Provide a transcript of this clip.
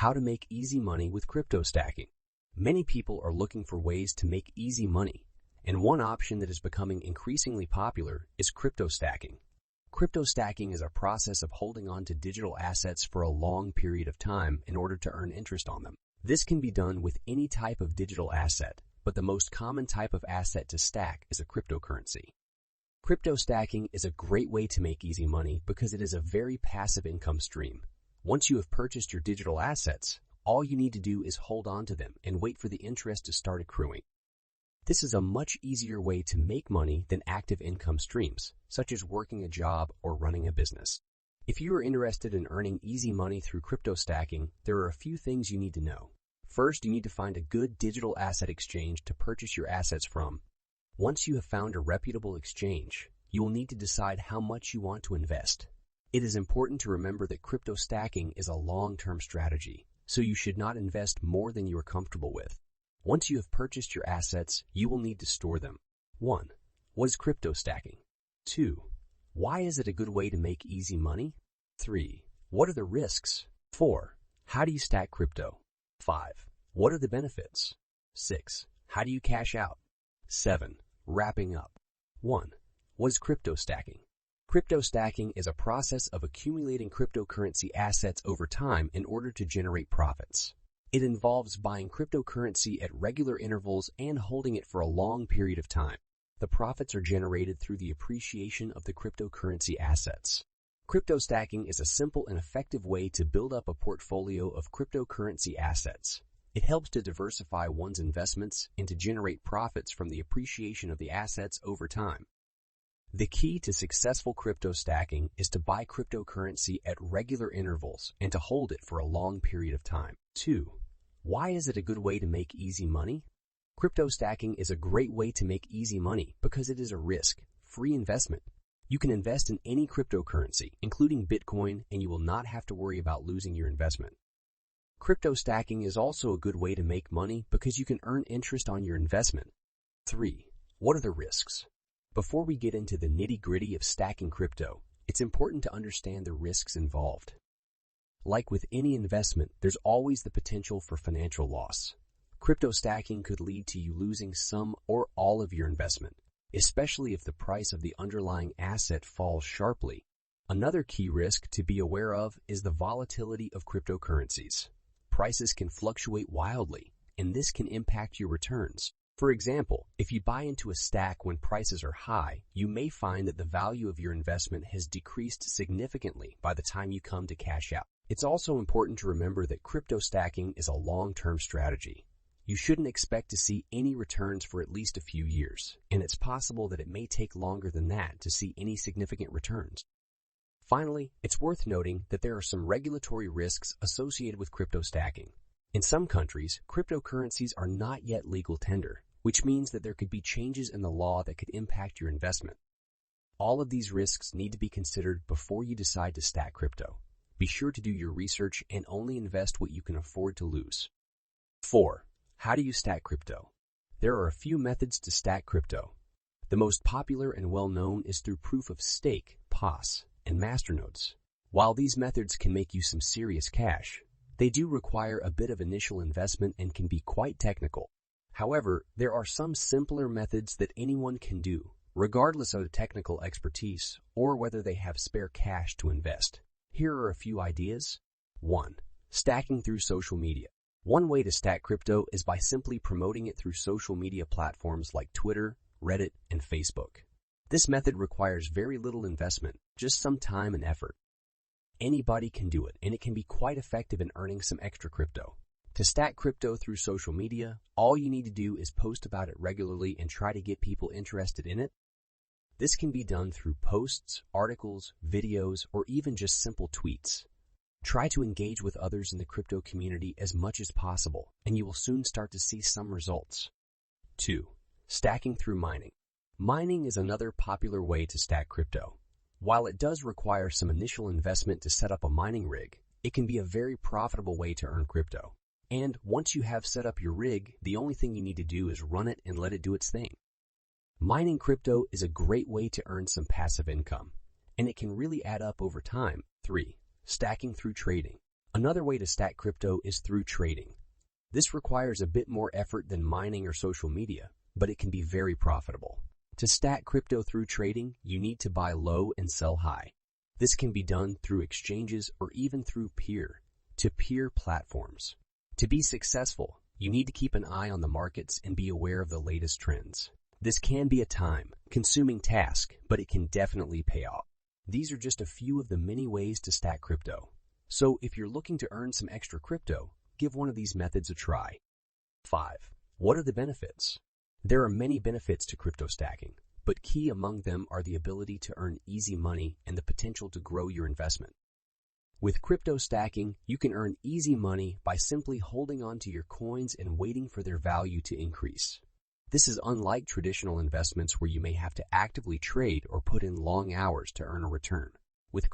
How to make easy money with crypto stacking. Many people are looking for ways to make easy money, and one option that is becoming increasingly popular is crypto stacking. Crypto stacking is a process of holding on to digital assets for a long period of time in order to earn interest on them. This can be done with any type of digital asset, but the most common type of asset to stack is a cryptocurrency. Crypto stacking is a great way to make easy money because it is a very passive income stream. Once you have purchased your digital assets, all you need to do is hold on to them and wait for the interest to start accruing. This is a much easier way to make money than active income streams, such as working a job or running a business. If you are interested in earning easy money through crypto stacking, there are a few things you need to know. First, you need to find a good digital asset exchange to purchase your assets from. Once you have found a reputable exchange, you will need to decide how much you want to invest. It is important to remember that crypto stacking is a long-term strategy, so you should not invest more than you are comfortable with. Once you have purchased your assets, you will need to store them. 1. What is crypto stacking? 2. Why is it a good way to make easy money? 3. What are the risks? 4. How do you stack crypto? 5. What are the benefits? 6. How do you cash out? 7. Wrapping up. 1. What is crypto stacking? Crypto stacking is a process of accumulating cryptocurrency assets over time in order to generate profits. It involves buying cryptocurrency at regular intervals and holding it for a long period of time. The profits are generated through the appreciation of the cryptocurrency assets. Crypto stacking is a simple and effective way to build up a portfolio of cryptocurrency assets. It helps to diversify one's investments and to generate profits from the appreciation of the assets over time. The key to successful crypto stacking is to buy cryptocurrency at regular intervals and to hold it for a long period of time. 2. Why is it a good way to make easy money? Crypto stacking is a great way to make easy money because it is a risk-free investment. You can invest in any cryptocurrency, including Bitcoin, and you will not have to worry about losing your investment. Crypto stacking is also a good way to make money because you can earn interest on your investment. 3. What are the risks? Before we get into the nitty-gritty of stacking crypto, it's important to understand the risks involved. Like with any investment, there's always the potential for financial loss. Crypto stacking could lead to you losing some or all of your investment, especially if the price of the underlying asset falls sharply. Another key risk to be aware of is the volatility of cryptocurrencies. Prices can fluctuate wildly, and this can impact your returns. For example, if you buy into a stack when prices are high, you may find that the value of your investment has decreased significantly by the time you come to cash out. It's also important to remember that crypto stacking is a long-term strategy. You shouldn't expect to see any returns for at least a few years, and it's possible that it may take longer than that to see any significant returns. Finally, it's worth noting that there are some regulatory risks associated with crypto stacking. In some countries, cryptocurrencies are not yet legal tender, which means that there could be changes in the law that could impact your investment. All of these risks need to be considered before you decide to stack crypto. Be sure to do your research and only invest what you can afford to lose. 4. How do you stack crypto? There are a few methods to stack crypto. The most popular and well-known is through proof of stake, POS, and masternodes. While these methods can make you some serious cash, they do require a bit of initial investment and can be quite technical. However, there are some simpler methods that anyone can do, regardless of technical expertise or whether they have spare cash to invest. Here are a few ideas. 1. Stacking through social media. One way to stack crypto is by simply promoting it through social media platforms like Twitter, Reddit, and Facebook. This method requires very little investment, just some time and effort. Anybody can do it, and it can be quite effective in earning some extra crypto. To stack crypto through social media, all you need to do is post about it regularly and try to get people interested in it. This can be done through posts, articles, videos, or even just simple tweets. Try to engage with others in the crypto community as much as possible, and you will soon start to see some results. 2. Stacking through mining. Mining is another popular way to stack crypto. While it does require some initial investment to set up a mining rig, it can be a very profitable way to earn crypto. And once you have set up your rig, the only thing you need to do is run it and let it do its thing. Mining crypto is a great way to earn some passive income, and it can really add up over time. 3. Stacking through trading. Another way to stack crypto is through trading. This requires a bit more effort than mining or social media, but it can be very profitable. To stack crypto through trading, you need to buy low and sell high. This can be done through exchanges or even through peer-to-peer platforms. To be successful, you need to keep an eye on the markets and be aware of the latest trends. This can be a time-consuming task, but it can definitely pay off. These are just a few of the many ways to stack crypto. So if you're looking to earn some extra crypto, give one of these methods a try. 5. What are the benefits? There are many benefits to crypto stacking, but key among them are the ability to earn easy money and the potential to grow your investment. With crypto stacking, you can earn easy money by simply holding on to your coins and waiting for their value to increase. This is unlike traditional investments where you may have to actively trade or put in long hours to earn a return. With